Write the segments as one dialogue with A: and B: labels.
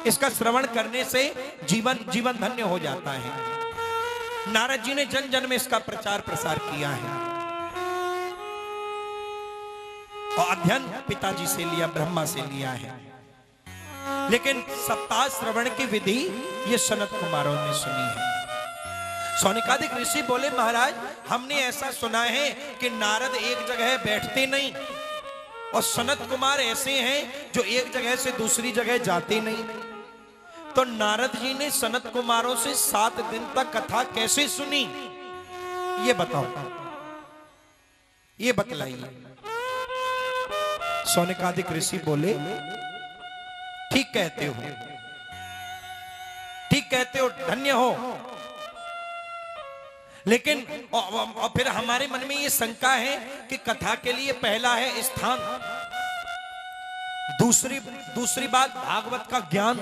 A: इसका श्रवण करने से जीवन धन्य हो जाता है। नारद जी ने जन जन में इसका प्रचार प्रसार किया है और अध्ययन पिताजी से लिया, ब्रह्मा से लिया है। लेकिन सप्ताह श्रवण की विधि ये सनत कुमारों ने सुनी है। सौनिकादिक ऋषि बोले, महाराज हमने ऐसा सुना है कि नारद एक जगह बैठते नहीं और सनत कुमार ऐसे हैं जो एक जगह से दूसरी जगह जाते नहीं। तो नारद जी ने सनत कुमारों से 7 दिन तक कथा कैसे सुनी, ये बताओ, ये बतलाइए। सौनिकादिक ऋषि बोले, ठीक कहते हो, ठीक कहते हो, धन्य हो। लेकिन और फिर हमारे मन में ये शंका है कि कथा के लिए पहला है स्थान, दूसरी बात भागवत का ज्ञान,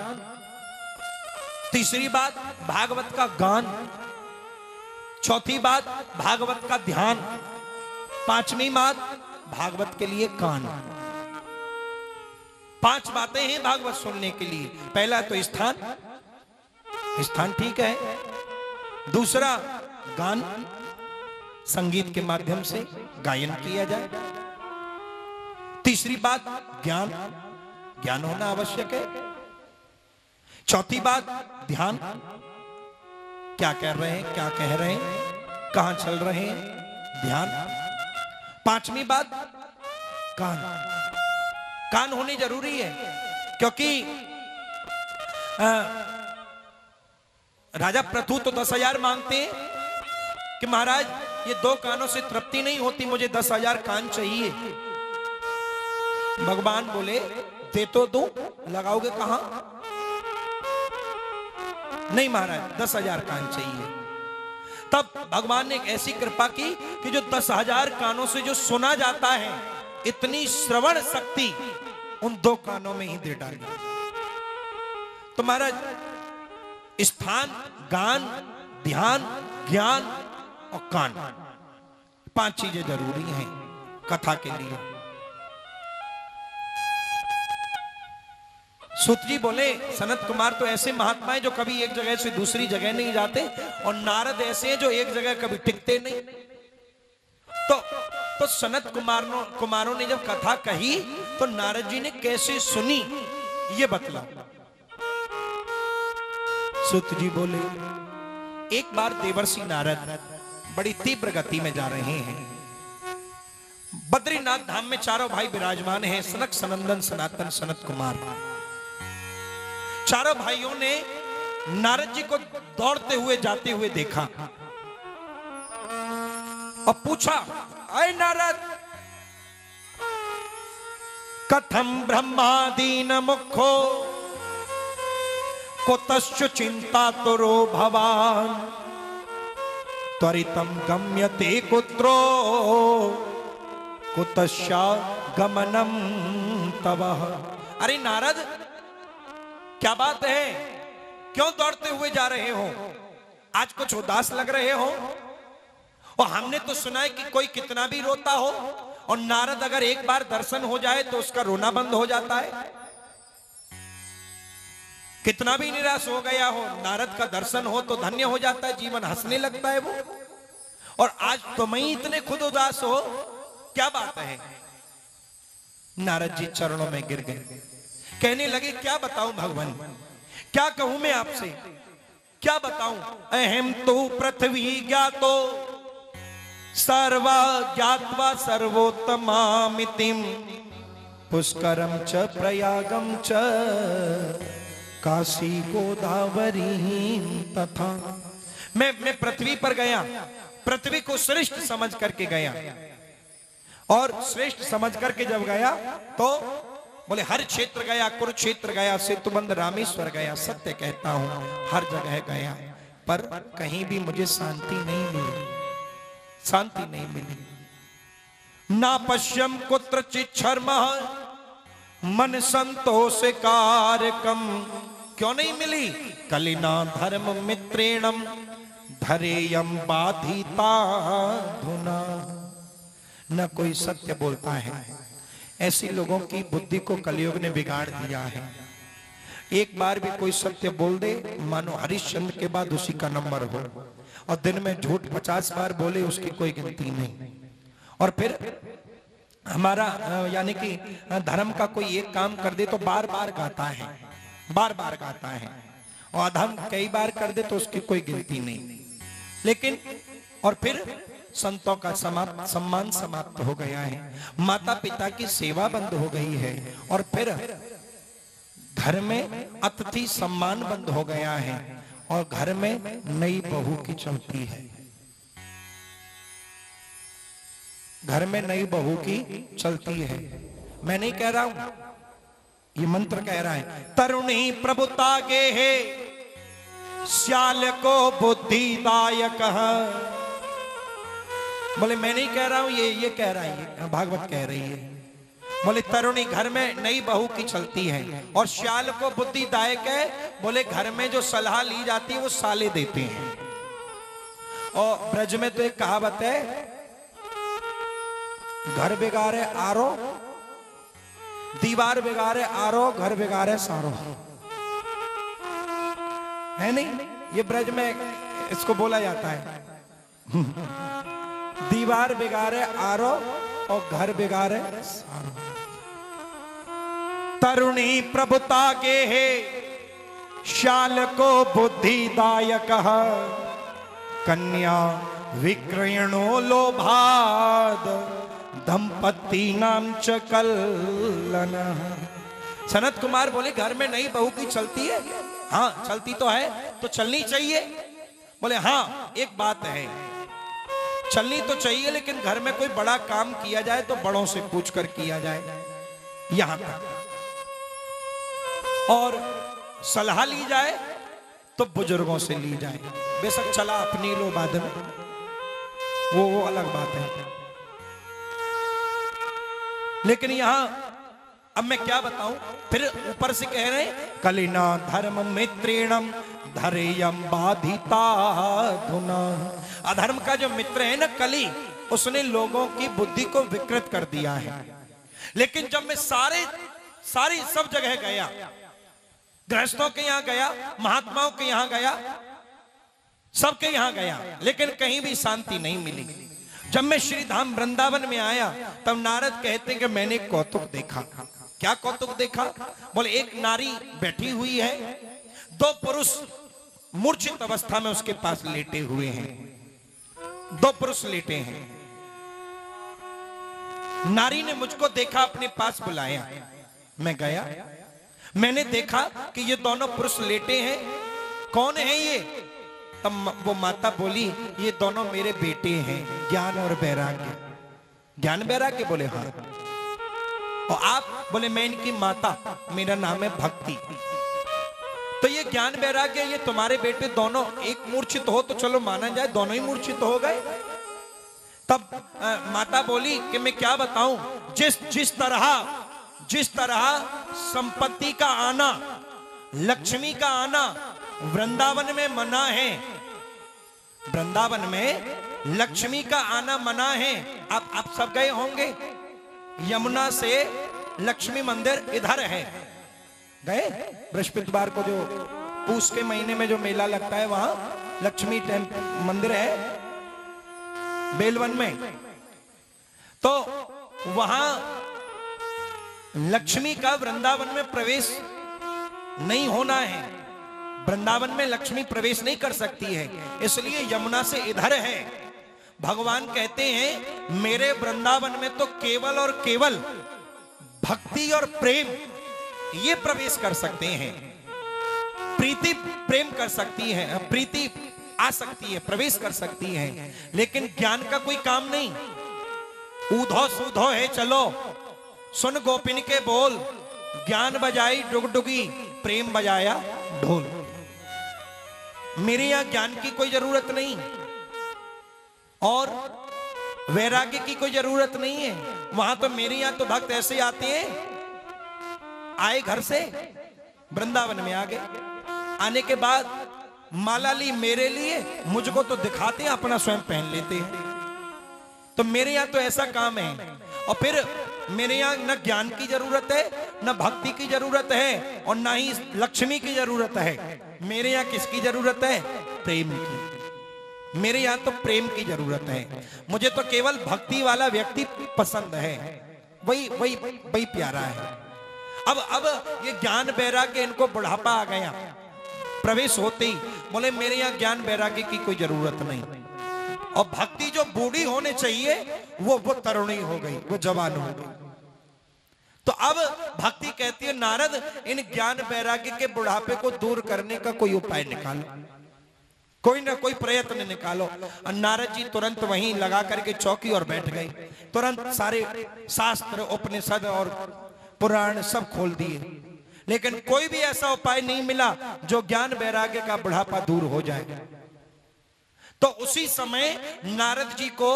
A: तीसरी बात भागवत का गान, चौथी बात भागवत का ध्यान, पांचवी बात भागवत के लिए कान। 5 बातें हैं भागवत सुनने के लिए। पहला तो स्थान ठीक है, दूसरा गान, संगीत के माध्यम से गायन किया जाए, तीसरी बात ज्ञान होना आवश्यक है, चौथी बात ध्यान, क्या कर रहे हैं, क्या कह रहे हैं, कहां चल रहे हैं, ध्यान, पांचवी बात कान होनी जरूरी है। क्योंकि राजा प्रथु तो 10,000 मांगते हैं कि महाराज ये 2 कानों से तृप्ति नहीं होती, मुझे 10,000 कान चाहिए। भगवान बोले, दे तो दूं, लगाओगे कहां? नहीं महाराज 10,000 कान चाहिए। तब भगवान ने एक ऐसी कृपा की कि जो 10,000 कानों से जो सुना जाता है, इतनी श्रवण शक्ति उन 2 कानों में ही दे डाली। तो महाराज स्थान, गान, ध्यान, ज्ञान और कान, 5 चीजें जरूरी हैं कथा के लिए। सूत जी बोले, सनत कुमार तो ऐसे महात्मा हैं जो कभी एक जगह से दूसरी जगह नहीं जाते, और नारद ऐसे हैं जो एक जगह कभी टिकते नहीं। तो सनत कुमारों ने जब कथा कही तो नारद जी ने कैसे सुनी, ये बतलाओ। सूत जी बोले, एक बार देवर्षि नारद बड़ी तीव्र गति में जा रहे हैं। बद्रीनाथ धाम में चारों भाई विराजमान हैं, सनक, सनंदन, सनातन, सनत कुमार। चारों भाइयों ने नारद जी को दौड़ते हुए जाते हुए देखा और पूछा, अय नारद, कथम ब्रह्मादीन मुखो कुतश्च चिंता तुरो भवान त्वरितम गम्यते कुत्रो कुतश्चा गमनम तवः। अरे नारद, क्या बात है, क्यों दौड़ते हुए जा रहे हो? आज कुछ उदास लग रहे हो? और हमने तो सुना है कि कोई कितना भी रोता हो और नारद अगर एक बार दर्शन हो जाए तो उसका रोना बंद हो जाता है। कितना भी निराश हो गया हो, नारद का दर्शन हो तो धन्य हो जाता है, जीवन हंसने लगता है वो। और आज तुम ही इतने खुद उदास हो, क्या बात है? नारद जी चरणों में गिर गए, कहने लगे, क्या बताऊं भगवान, क्या कहूं मैं आपसे, क्या बताऊं? अहम तो पृथ्वी ज्ञातो सर्वा ज्ञात्वा सर्वोत्तमामितिम पुष्करम च प्रयागम च काशी गोदावरी तथा। मैं पृथ्वी पर गया, पृथ्वी को श्रेष्ठ समझ करके गया, और श्रेष्ठ समझ करके जब गया तो बोले हर क्षेत्र गया, कुरुक्षेत्र गया, सेतुबंध रामेश्वर गया, सत्य कहता हूं हर जगह गया, पर कहीं भी मुझे शांति नहीं मिली, शांति नहीं मिली। ना पश्यम कुत्रचित् शर्मः मन संतोष कारकम। क्यों नहीं मिली? कलिना धर्म मित्रेणम धरेयम बाधिता धुना। न कोई सत्य बोलता है, ऐसी लोगों की बुद्धि को कलयुग ने बिगाड़ दिया है। एक बार भी कोई सत्य बोल दे मानो हरिश्चंद्र के बाद उसी का नंबर हो, और दिन में झूठ 50 बार बोले उसकी कोई गिनती नहीं। और फिर हमारा यानी कि धर्म का कोई एक काम कर दे तो बार बार गाता है, बार बार गाता है, और अधर्म कई बार कर दे तो उसकी कोई गिनती नहीं। लेकिन और फिर संतों का सम्मान समाप्त हो गया है, माता पिता की सेवा बंद हो गई है, और फिर घर में अतिथि सम्मान बंद हो गया है, और घर में नई बहू की चलती है, घर में नई बहू की चलती है। मैं नहीं कह रहा हूं, ये मंत्र कह रहा है। तरुणी प्रभुता गे है श्याल को बुद्धिदायक। बोले मैं नहीं कह रहा हूं, ये कह रहा है, भागवत कह रही है। बोले तरुणी घर में नई बहू की चलती है, और श्याल को बुद्धिदायक है। बोले घर में जो सलाह ली जाती है वो साले देते हैं। और ब्रज में तो एक कहावत है, घर बिगाड़े आरो, दीवार बिगाड़े आरो, घर बिगाड़े सारो, है नहीं? ये ब्रज में इसको बोला जाता है। दीवार बिगाड़े आरो और घर बिगाड़े सारो। तरुणी प्रभुता के है श्याल को बुद्धिदायक, कन्या विक्रयणो लोभाद दंपति नाम च कल्लन। सनत कुमार बोले घर में नई बहू की चलती है? हाँ चलती तो है, तो चलनी चाहिए। बोले हाँ एक बात है, चलनी तो चाहिए, लेकिन घर में कोई बड़ा काम किया जाए तो बड़ों से पूछकर किया जाए, यहां तक। और सलाह ली जाए तो बुजुर्गों से ली जाए। बेशक चला अपनी लो बाद में, वो अलग बात है। लेकिन यहां अब मैं क्या बताऊं, फिर ऊपर से कह रहे हैं कलिना धर्म मित्रेणम धरेयम बाधिता धुना। अधर्म का जो मित्र है ना कली, उसने लोगों की बुद्धि को विकृत कर दिया है। लेकिन जब मैं सारी सब जगह गया, गृहस्थों के यहां गया, महात्माओं के यहां गया, सबके यहां गया, लेकिन कहीं भी शांति नहीं मिली। जब मैं श्री धाम वृंदावन में आया तब नारद कहते हैं कि मैंने कौतुक देखा। क्या कौतुक देखा? बोले एक नारी बैठी हुई है, दो पुरुष मूर्छित अवस्था में उसके पास लेटे हुए हैं, दो पुरुष लेटे हैं। नारी ने मुझको देखा, अपने पास बुलाया, मैं गया, मैंने देखा कि ये दोनों पुरुष लेटे हैं। कौन है ये? तब वो माता बोली ये दोनों मेरे बेटे हैं, ज्ञान और वैराग्य। ज्ञान वैराग्य? बोले हाँ। और आप? बोले मैं इनकी माता, मेरा नाम है भक्ति। तो ये ज्ञान वैराग्य, ये तुम्हारे बेटे दोनों, एक मूर्छित हो तो चलो माना जाए, दोनों ही मूर्छित हो गए। तब माता बोली कि मैं क्या बताऊं, जिस तरह संपत्ति का आना, लक्ष्मी का आना वृंदावन में मना है, वृंदावन में लक्ष्मी का आना मना है। आप सब गए होंगे, यमुना से लक्ष्मी मंदिर इधर है, गए? बृहस्पतिवार को जो पूस के महीने में जो मेला लगता है, वहां लक्ष्मी मंदिर है बेलवन में। तो वहां लक्ष्मी का वृंदावन में प्रवेश नहीं होना है, वृंदावन में लक्ष्मी प्रवेश नहीं कर सकती है, इसलिए यमुना से इधर है। भगवान कहते हैं मेरे वृंदावन में तो केवल और केवल भक्ति और प्रेम ये प्रवेश कर सकते हैं, प्रीति प्रेम कर सकती है, प्रीति आ सकती है, प्रवेश कर सकती है, लेकिन ज्ञान का कोई काम नहीं। ऊधो सूधो है चलो, सुन गोपिन के बोल, ज्ञान बजाई डुगडुगी, प्रेम बजाया ढोल। मेरे यहां ज्ञान की कोई जरूरत नहीं और वैराग्य की कोई जरूरत नहीं है। वहां तो मेरे यहां तो भक्त ऐसे आते हैं, आए घर से वृंदावन में आ गए, आने के बाद माला ली मेरे लिए, मुझको तो दिखाते हैं, अपना स्वयं पहन लेते हैं। तो मेरे यहां तो ऐसा काम है। और फिर मेरे यहां न ज्ञान की जरूरत है न भक्ति की जरूरत है और ना ही लक्ष्मी की जरूरत है। मेरे यहाँ किसकी जरूरत है? प्रेम की। मेरे यहाँ तो प्रेम की जरूरत है। मुझे तो केवल भक्ति वाला व्यक्ति पसंद है, वही वही वही प्यारा है। अब ये ज्ञान वैराग्य, इनको बुढ़ापा आ गया, प्रवेश होते ही बोले मेरे यहाँ ज्ञान वैराग्य की कोई जरूरत नहीं। और भक्ति जो बूढ़ी होने चाहिए वो तरुणी हो गई, वो जवान हो गई। तो अब भक्ति कहती है नारद, इन ज्ञान वैराग्य के बुढ़ापे को दूर करने का कोई उपाय निकालो, कोई ना कोई प्रयत्न निकालो। और नारद जी तुरंत वहीं लगा करके चौकी और बैठ गए। तुरंत सारे शास्त्र, उपनिषद और पुराण सब खोल दिए, लेकिन कोई भी ऐसा उपाय नहीं मिला जो ज्ञान वैराग्य का बुढ़ापा दूर हो जाए। तो उसी समय नारद जी को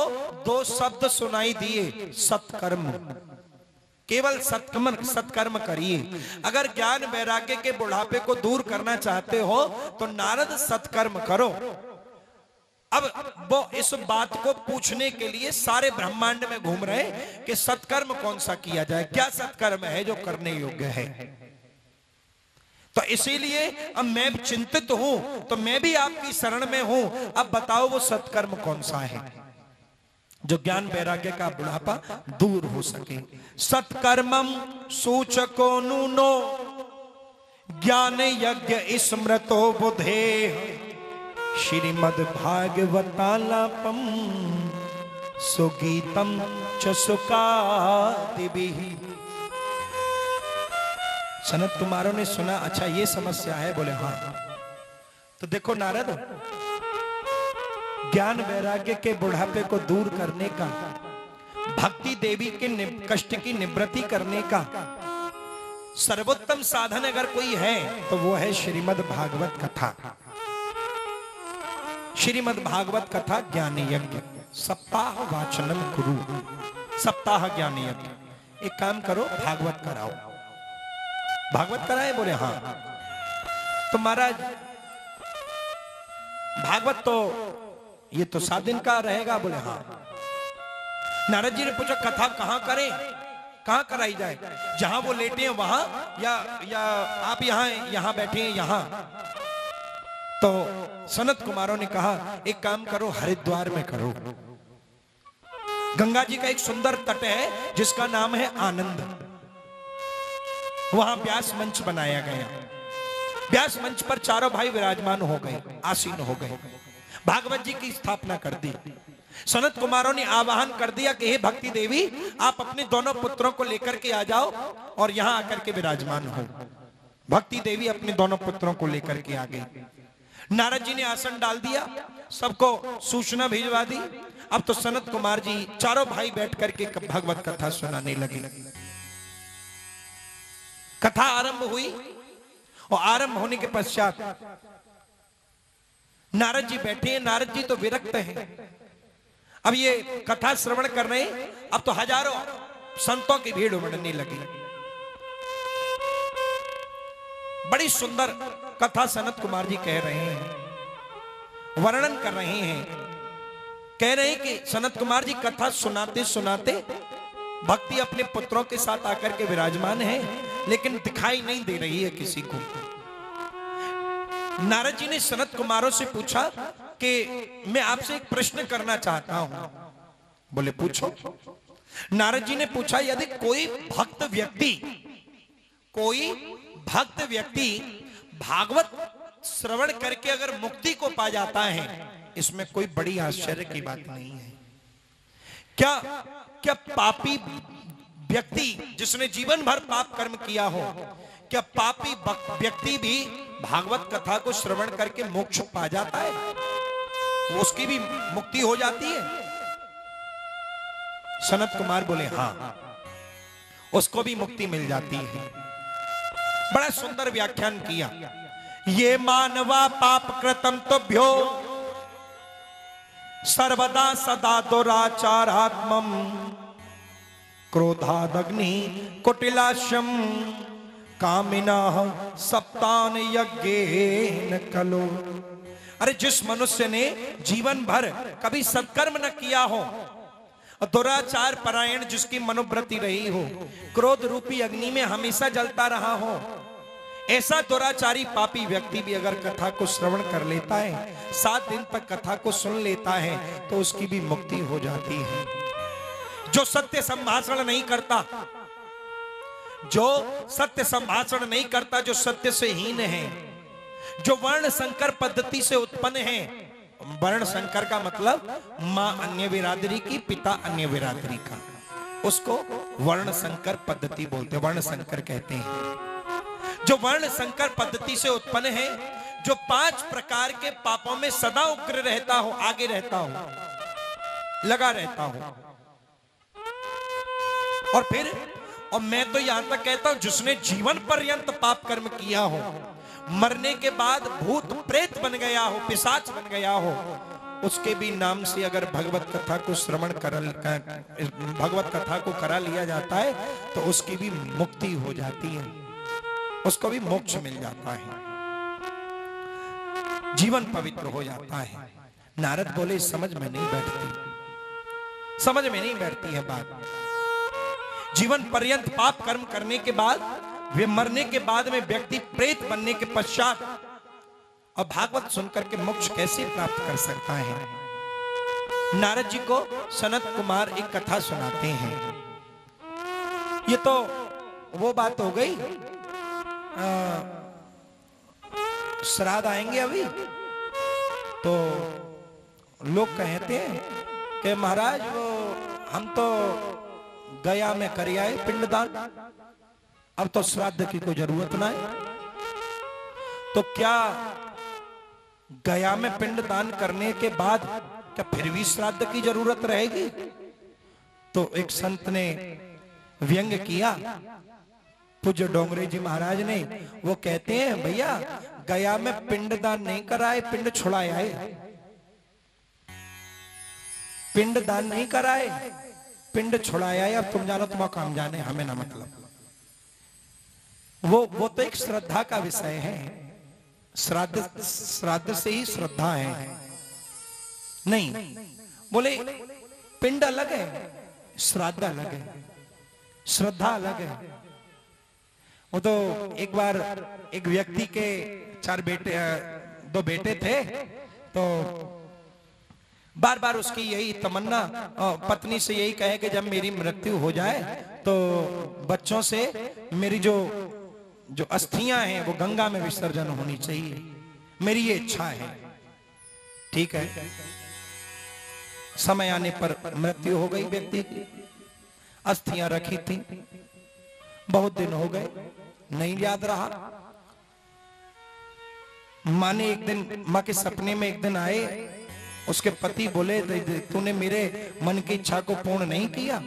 A: दो शब्द सुनाई दिए, सत्कर्म। केवल सत्कर्म करिए। अगर ज्ञान वैराग्य के बुढ़ापे को दूर करना चाहते हो तो नारद सत्कर्म करो। अब वो इस बात को पूछने के लिए सारे ब्रह्मांड में घूम रहे कि सत्कर्म कौन सा किया जाए, क्या सत्कर्म है जो करने योग्य है। तो इसीलिए अब मैं चिंतित हूं, तो मैं भी आपकी शरण में हूं। अब बताओ वो सत्कर्म कौन सा है जो ज्ञान वैराग्य का बुढ़ापा दूर हो सके। सत्कर्मम सूचको नूनो ज्ञान यज्ञ स्मृतो बुधे श्रीमद् भागवतालापम सुगीतम च सुकादिभिः। सनत कुमारों ने सुना, अच्छा ये समस्या है? बोले हाँ। तो देखो नारद, ज्ञान वैराग्य के बुढ़ापे को दूर करने का, भक्ति देवी के कष्ट की निवृत्ति करने का सर्वोत्तम साधन अगर कोई है तो वो है श्रीमद् भागवत कथा। श्रीमद् भागवत कथा ज्ञान यज्ञ, सप्ताह वाचनम कुरु। सप्ताह ज्ञान यज्ञ। एक काम करो, भागवत कराओ। भागवत कराए? बोले हाँ। तो महाराज भागवत तो ये तो 7 दिन का रहेगा? बोले हाँ। नारद जी ने पूछा कथा कहां करें, कहां कराई जाए? जहां वो लेटे हैं वहां, या आप यहां बैठे हैं यहां? तो सनत कुमारों ने कहा एक काम करो, हरिद्वार में करो। गंगा जी का एक सुंदर तट है जिसका नाम है आनंद। वहां व्यास मंच बनाया गया। व्यास मंच पर चारों भाई विराजमान हो गए, आसीन हो गए। भागवत जी की स्थापना कर दी। सनत कुमारों ने आवाहन कर दिया कि हे भक्ति देवी, आप अपने दोनों पुत्रों को लेकर के आ जाओ और यहां आकर के विराजमान हो। भक्ति देवी अपने दोनों पुत्रों को लेकर के आ गई। नारद जी ने आसन डाल दिया, सबको सूचना भिजवा दी। अब तो सनत कुमार जी चारों भाई बैठ करके भगवत कथा सुनाने लगे। कथा आरंभ हुई और आरंभ होने के पश्चात नारद जी बैठे हैं। नारद जी तो विरक्त हैं। अब ये कथा श्रवण कर रहे हैं। अब तो हजारों संतों की भीड़ उमड़ने लगी। बड़ी सुंदर कथा सनत कुमार जी कह रहे हैं, वर्णन कर रहे हैं। कह रहे हैं कि सनत कुमार जी कथा सुनाते सुनाते भक्ति अपने पुत्रों के साथ आकर के विराजमान है, लेकिन दिखाई नहीं दे रही है किसी को। नारद जी ने सनत कुमारों से पूछा कि मैं आपसे एक प्रश्न करना चाहता हूं। बोले पूछो। नारद जी ने पूछा, यदि कोई भक्त व्यक्ति भागवत श्रवण करके अगर मुक्ति को पा जाता है, इसमें कोई बड़ी आश्चर्य की बात नहीं है। क्या पापी व्यक्ति जिसने जीवन भर पाप कर्म किया हो, क्या पापी व्यक्ति भी भागवत कथा को श्रवण करके मोक्ष पा जाता है? उसकी भी मुक्ति हो जाती है? सनत कुमार बोले हाँ, उसको भी मुक्ति मिल जाती है। बड़ा सुंदर व्याख्यान किया। ये मानवा पाप कृतम तुभ्यो सर्वदा सदा दुराचारात्मम क्रोधादग्नि कुटिलाशम कामिनाः सप्तान यज्ञेन कलो। अरे जिस मनुष्य ने जीवन भर कभी सत्कर्म न किया हो दुराचार परायण जिसकी मनोवृत्ति रही हो, क्रोध रूपी अग्नि में हमेशा जलता रहा हो, ऐसा दुराचारी पापी व्यक्ति भी अगर कथा को श्रवण कर लेता है, 7 दिन तक कथा को सुन लेता है, तो उसकी भी मुक्ति हो जाती है। जो सत्य संभाषण नहीं करता, जो सत्य संभाषण नहीं करता, जो सत्य से हीन है, जो वर्ण संकर पद्धति से उत्पन्न है, वर्ण संकर का मतलब मां अन्य बिरादरी की, पिता अन्य बिरादरी का, उसको वर्ण संकर पद्धति बोलते, वर्ण संकर कहते हैं। जो वर्ण संकर पद्धति से उत्पन्न है, जो 5 प्रकार के पापों में सदा उग्र रहता हो, आगे रहता हो, लगा रहता हो, और मैं तो यहां तक कहता हूं, जिसने जीवन पर्यंत पाप कर्म किया हो, मरने के बाद भूत प्रेत बन गया हो, पिशाच बन गया हो, उसके भी नाम से अगर भगवत कथा को श्रवण भगवत कथा को करा लिया जाता है, तो उसकी भी मुक्ति हो जाती है, उसको भी मोक्ष मिल जाता है, जीवन पवित्र हो जाता है। नारद बोले समझ में नहीं बैठती, समझ में नहीं बैठती है बात। जीवन पर्यंत पाप कर्म करने के बाद, वे मरने के बाद में व्यक्ति प्रेत बनने के पश्चात और भागवत सुनकर के मोक्ष कैसे प्राप्त कर सकता है? नारद जी को सनत कुमार एक कथा सुनाते हैं। ये तो वो बात हो गई, श्राद्ध आएंगे अभी, तो लोग कहते हैं कि महाराज वो हम तो गया में कर आए पिंडदान, अब तो श्राद्ध की कोई जरूरत ना है। तो क्या गया में पिंडदान करने के बाद क्या फिर भी श्राद्ध की जरूरत रहेगी? तो एक संत ने व्यंग किया, पूज्य डोंगरे जी महाराज ने, वो कहते हैं भैया गया में पिंडदान नहीं कराए, पिंड छुड़ाए आए, पिंडदान नहीं कराए, पिंड छुड़ाया है। अब तुम जानो, तुम काम जाने, हमें ना मतलब। वो तो एक श्रद्धा का विषय है, श्राद्ध से ही श्रद्धा है। नहीं, बोले पिंड अलग है, श्राद्ध अलग है, श्रद्धा अलग है। वो तो एक बार एक व्यक्ति के 2 बेटे थे, तो बार बार उसकी यही तमन्ना, पत्नी से यही कहे कि जब मेरी मृत्यु हो जाए तो बच्चों से मेरी जो अस्थियां हैं वो गंगा में विसर्जन होनी चाहिए, मेरी ये इच्छा है। ठीक है, समय आने पर मृत्यु हो गई व्यक्ति की, अस्थियां रखी थी, बहुत दिन हो गए, नहीं याद रहा। माँ ने एक दिन, माँ के सपने में एक दिन आए, उसके पति बोले तूने मेरे मन की इच्छा को पूर्ण नहीं किया,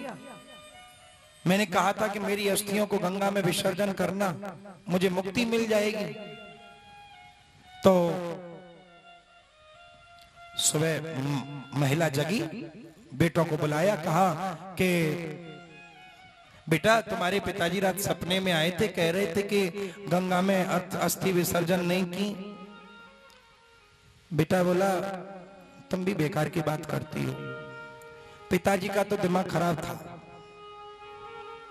A: मैंने कहा था कि मेरी अस्थियों को गंगा में विसर्जन करना, मुझे मुक्ति मिल जाएगी। तो सुबह महिला जगी, बेटों को बुलाया, कहा कि बेटा तुम्हारे पिताजी रात सपने में आए थे, कह रहे थे कि गंगा में अस्थि विसर्जन नहीं की। बेटा बोला तुम भी बेकार की बात करती हो, पिताजी का तो दिमाग खराब था,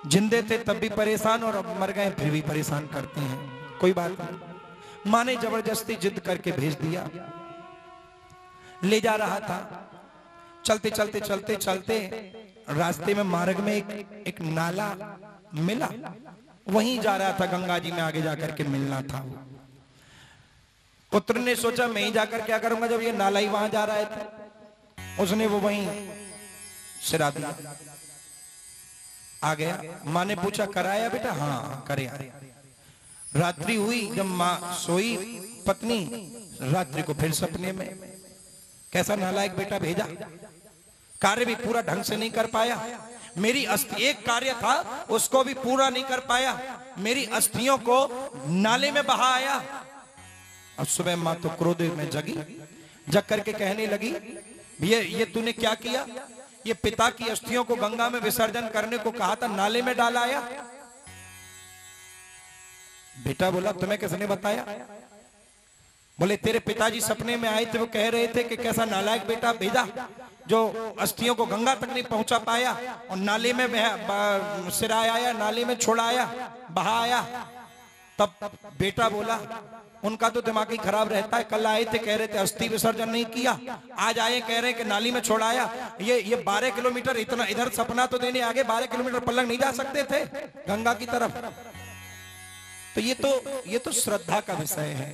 A: जिंदे थे तब भी परेशान और अब मर गए फिर भी परेशान करते हैं, कोई बात नहीं। माँ ने जबरदस्ती जिद करके भेज दिया, ले जा रहा था, चलते चलते चलते चलते रास्ते में मार्ग में एक नाला मिला, वहीं जा रहा था, गंगा जी में आगे जाकर के मिलना था। पुत्र ने सोचा मैं ही जाकर क्या करूंगा, जब ये नाला ही वहां जा रहा है। उसने वो वहीं सिरा दिया, आ गया। माँ ने पूछा कराया बेटा? हाँ करे। रात्रि हुई, जब माँ सोई, पत्नी रात्रि को फिर सपने में, कैसा नालायक बेटा भेजा, कार्य भी पूरा ढंग से नहीं कर पाया, मेरी अस्थि, एक कार्य था उसको भी पूरा नहीं कर पाया, मेरी अस्थियों को नाले में बहा आया। और सुबह माँ तो क्रोध में जगी, जग करके कहने लगी ये तूने क्या किया, ये पिता की अस्थियों को गंगा में विसर्जन करने को कहा था, नाले में डाला आया। बेटा बोला तुम्हें किसने बताया? बोले तेरे पिताजी सपने में आए थे, वो कह रहे थे कि कैसा नालायक बेटा भेजा जो अस्थियों को गंगा तक नहीं पहुंचा पाया और नाले में सिराया आया, नाले में छोड़ाया, बहा आया। तब बेटा बोला, उनका तो दिमाग ही खराब रहता है, कल आए थे कह रहे थे अस्थि विसर्जन नहीं किया, आज आए कह रहे हैं कि नाली में छोड़ाया। ये 12 किलोमीटर इतना इधर सपना तो देने आगे 12 किलोमीटर पलंग नहीं जा सकते थे गंगा की तरफ। तो ये तो श्रद्धा का विषय है।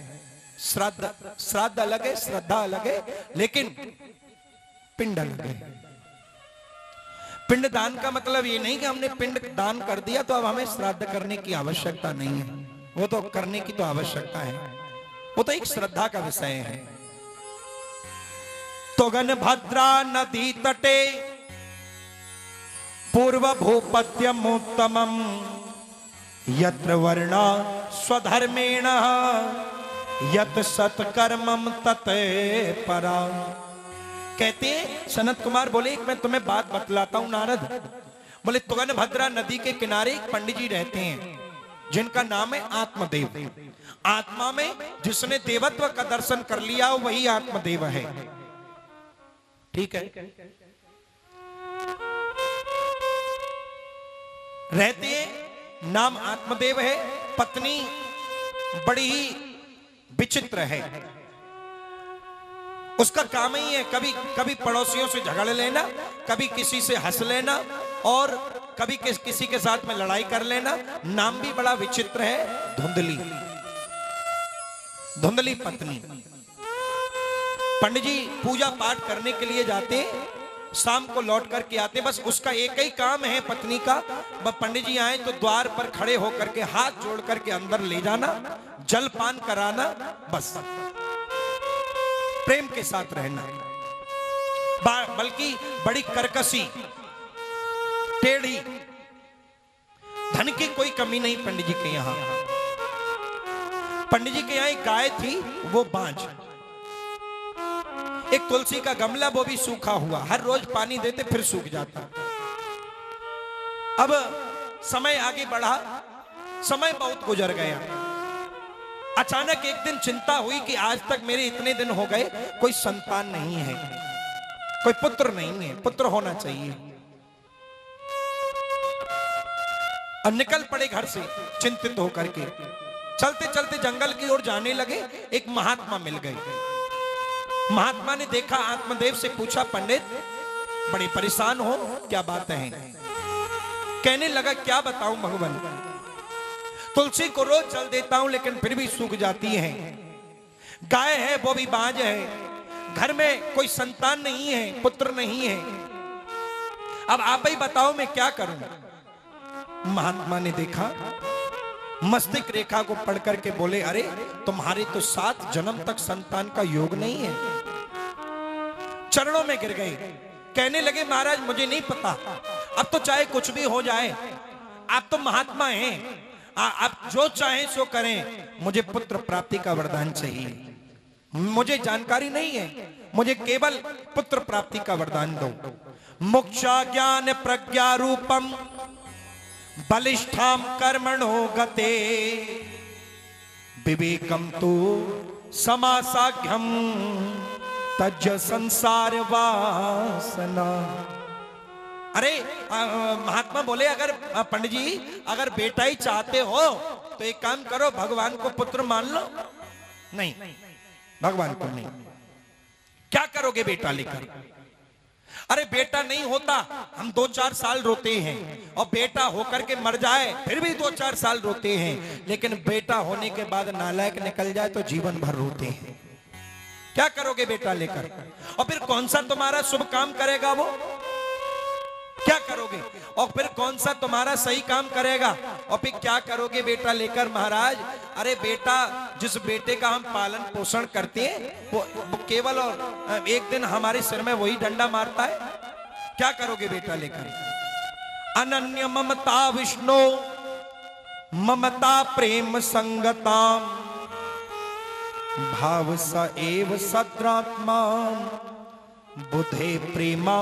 A: श्राद्ध अलग है, श्रद्धा अलग है, लेकिन पिंड अलग है। पिंड दान का मतलब ये नहीं कि हमने पिंड दान कर दिया तो अब हमें श्राद्ध करने की आवश्यकता नहीं है, वो तो करने की तो आवश्यकता है, वो तो एक श्रद्धा का विषय है। तो गणभद्रा नदी तटे पूर्व भूपत्यमुत्तमम यत्र वर्णा स्वधर्मेण यत सत्कर्मम तते परा। कहते हैं सनत कुमार बोले, एक मैं तुम्हें बात बतलाता हूं नारद। बोले तुंगभद्रा नदी के किनारे एक पंडित जी रहते हैं जिनका नाम है आत्मदेव। आत्मा में जिसने देवत्व का दर्शन कर लिया वही आत्मदेव है। ठीक है, रहते हैं, नाम आत्मदेव है। पत्नी बड़ी ही विचित्र है, उसका काम ही है कभी कभी पड़ोसियों से झगड़ लेना, कभी किसी से हंस लेना और कभी किसी के साथ में लड़ाई कर लेना। नाम भी बड़ा विचित्र है, धुंधली। धुंधली पत्नी। पंडित जी पूजा पाठ करने के लिए जाते, शाम को लौट करके आते, बस उसका एक ही काम है पत्नी का। पंडित जी आए तो द्वार पर खड़े होकर के हाथ जोड़ करके अंदर ले जाना, जलपान कराना, बस प्रेम के साथ रहना। बल्कि बड़ी कर्कशी, टेढ़ी, धन की कोई कमी नहीं पंडित जी के यहां। पंडित जी के यहां एक गाय थी, वो बांझ। एक तुलसी का गमला, वो भी सूखा हुआ, हर रोज पानी देते फिर सूख जाता। अब समय आगे बढ़ा, समय बहुत गुजर गया। अचानक एक दिन चिंता हुई कि आज तक मेरे इतने दिन हो गए कोई संतान नहीं है, कोई पुत्र नहीं है, पुत्र होना चाहिए। अब निकल पड़े घर से चिंतित होकर के। चलते चलते जंगल की ओर जाने लगे, एक महात्मा मिल गए। महात्मा ने देखा आत्मदेव से पूछा, पंडित बड़े परेशान हो, क्या बात है? कहने लगा, क्या बताऊं भगवान, तुलसी को रोज जल देता हूं लेकिन फिर भी सूख जाती है। गाय है वो भी बांझ है, घर में कोई संतान नहीं है, पुत्र नहीं है। अब आप ही बताओ मैं क्या करूं? महात्मा ने देखा, मस्तिष्क रेखा को पढ़ करके बोले, अरे तुम्हारे तो 7 जन्म तक संतान का योग नहीं है। चरणों में गिर गए, कहने लगे, महाराज मुझे नहीं पता, अब तो चाहे कुछ भी हो जाए, आप तो महात्मा हैं, आप जो चाहें सो करें, मुझे पुत्र प्राप्ति का वरदान चाहिए। मुझे जानकारी नहीं है, मुझे केवल पुत्र प्राप्ति का वरदान दो। मोक्षा ज्ञान प्रज्ञा रूपम बलिष्ठाम कर्मणो गते विवेकम तो समासाघ्यम तज संसार वासना। अरे महात्मा बोले, अगर पंडित जी अगर बेटा ही चाहते हो तो एक काम करो, भगवान को पुत्र मान लो। नहीं, भगवान को नहीं। क्या करोगे बेटा लेकर? अरे बेटा नहीं होता, हम 2-4 साल रोते हैं, और बेटा होकर के मर जाए फिर भी 2-4 साल रोते हैं, लेकिन बेटा होने के बाद नालायक निकल जाए तो जीवन भर रोते हैं। क्या करोगे बेटा लेकर? और फिर कौन सा तुम्हारा शुभ काम करेगा वो? क्या करोगे? और फिर कौन सा तुम्हारा सही काम करेगा? और फिर क्या करोगे बेटा लेकर महाराज? अरे बेटा, जिस बेटे का हम पालन पोषण करते हैं वो केवल और एक दिन हमारे सिर में वही डंडा मारता है। क्या करोगे बेटा लेकर? अनन्य ममता विष्णु ममता प्रेम संगताम भाव स एव सद्रात्मा बुद्धे प्रेमा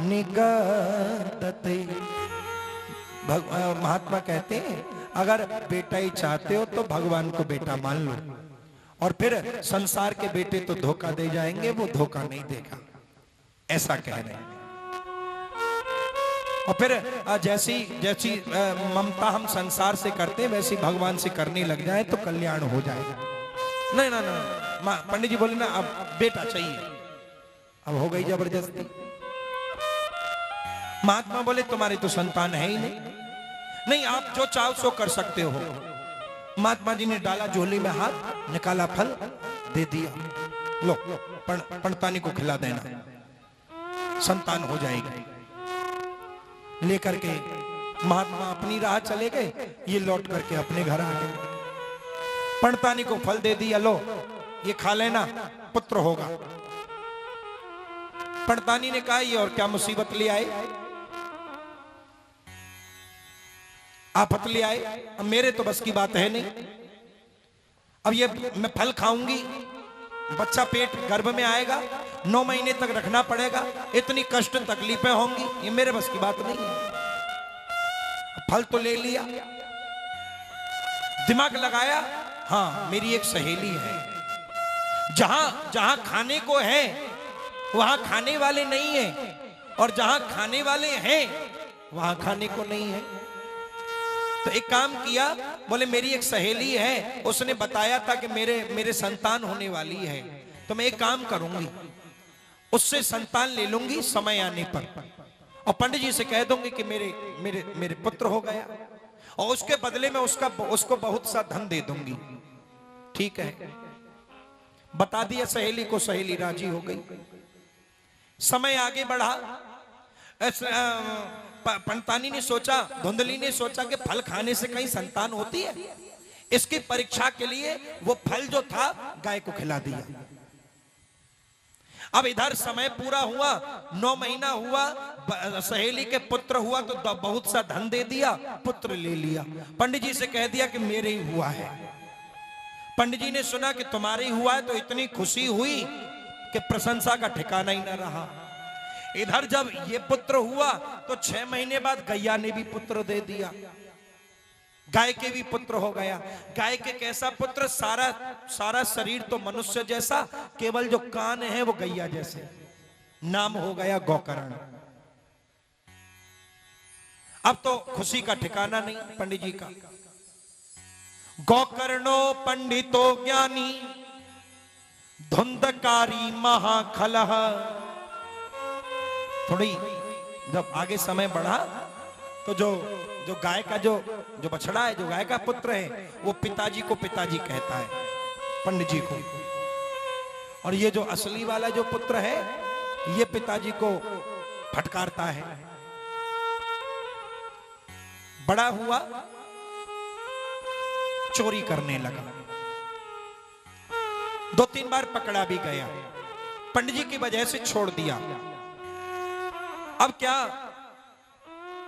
A: निगतते। महात्मा कहते हैं, अगर बेटा ही चाहते हो तो भगवान को बेटा मान लो, और फिर संसार के बेटे तो धोखा दे जाएंगे, वो धोखा नहीं देगा, ऐसा कह रहे हैं। और फिर जैसी जैसी ममता हम संसार से करते हैं वैसी भगवान से करने लग जाए तो कल्याण हो जाएगा। नहीं ना ना, पंडित जी बोले ना अब बेटा चाहिए, अब हो गई जबरदस्ती। महात्मा बोले तुम्हारी तो संतान है ही नहीं, आप जो चाहो सो कर सकते हो। महात्मा जी ने डाला झोली में हाथ, निकाला फल, दे दिया, लो पंडतानी को खिला देना, संतान हो जाएगी। लेकर के महात्मा अपनी राह चले गए, ये लौट करके अपने घर आ गए। पंडतानी को फल दे दिया, लो ये खा लेना, पुत्र होगा। पंडतानी ने कहा ये और क्या मुसीबत ले आए, आफत ले आए, अब मेरे तो बस की बात है नहीं। अब ये मैं फल खाऊंगी, बच्चा पेट गर्भ में आएगा, 9 महीने तक रखना पड़ेगा, इतनी कष्ट तकलीफें होंगी, ये मेरे बस की बात नहीं है। फल तो ले लिया, दिमाग लगाया, हाँ मेरी एक सहेली है, जहां जहां खाने को है वहां खाने वाले नहीं है, और जहां खाने वाले हैं वहां खाने को नहीं है। तो एक काम किया, बोले मेरी एक सहेली है, उसने बताया था कि मेरे संतान होने वाली है, तो मैं एक काम करूंगी, उससे संतान ले लूंगी समय आने पर, और पंडित जी से कह दूंगी कि मेरे मेरे मेरे पुत्र हो गया, और उसके बदले में उसको बहुत सा धन दे दूंगी। ठीक है, बता दिया सहेली को, सहेली राजी हो गई। समय आगे बढ़ा, पंडतानी ने सोचा, धुंधली ने सोचा कि फल खाने से कहीं संतान होती है। इसकी परीक्षा के लिए वो फल जो था गाय को खिला दिया। अब इधर समय पूरा हुआ, 9 महीना हुआ, सहेली के पुत्र हुआ तो बहुत सा धन दे दिया, पुत्र ले लिया। पंडित जी से कह दिया कि मेरे ही हुआ है। पंडित जी ने सुना कि तुम्हारे ही हुआ है तो इतनी खुशी हुई कि प्रशंसा का ठिकाना ही न रहा। इधर जब ये पुत्र हुआ तो 6 महीने बाद गैया ने भी पुत्र दे दिया, गाय के भी पुत्र हो गया। गाय के कैसा पुत्र, सारा शरीर तो मनुष्य जैसा, केवल जो कान है वो गैया जैसे, नाम हो गया गौकर्ण। अब तो खुशी का ठिकाना नहीं पंडित जी का। गौकर्णो पंडितो ज्ञानी धुंधकारी महाखलह। थोड़ी जब आगे समय बढ़ा तो जो गाय का जो बछड़ा है, जो गाय का पुत्र है, वो पिताजी को पिताजी कहता है, पंडित जी को। और ये जो असली वाला जो पुत्र है, ये पिताजी को फटकारता है। बड़ा हुआ, चोरी करने लगा, 2-3 बार पकड़ा भी गया, पंडित जी की वजह से छोड़ दिया। अब क्या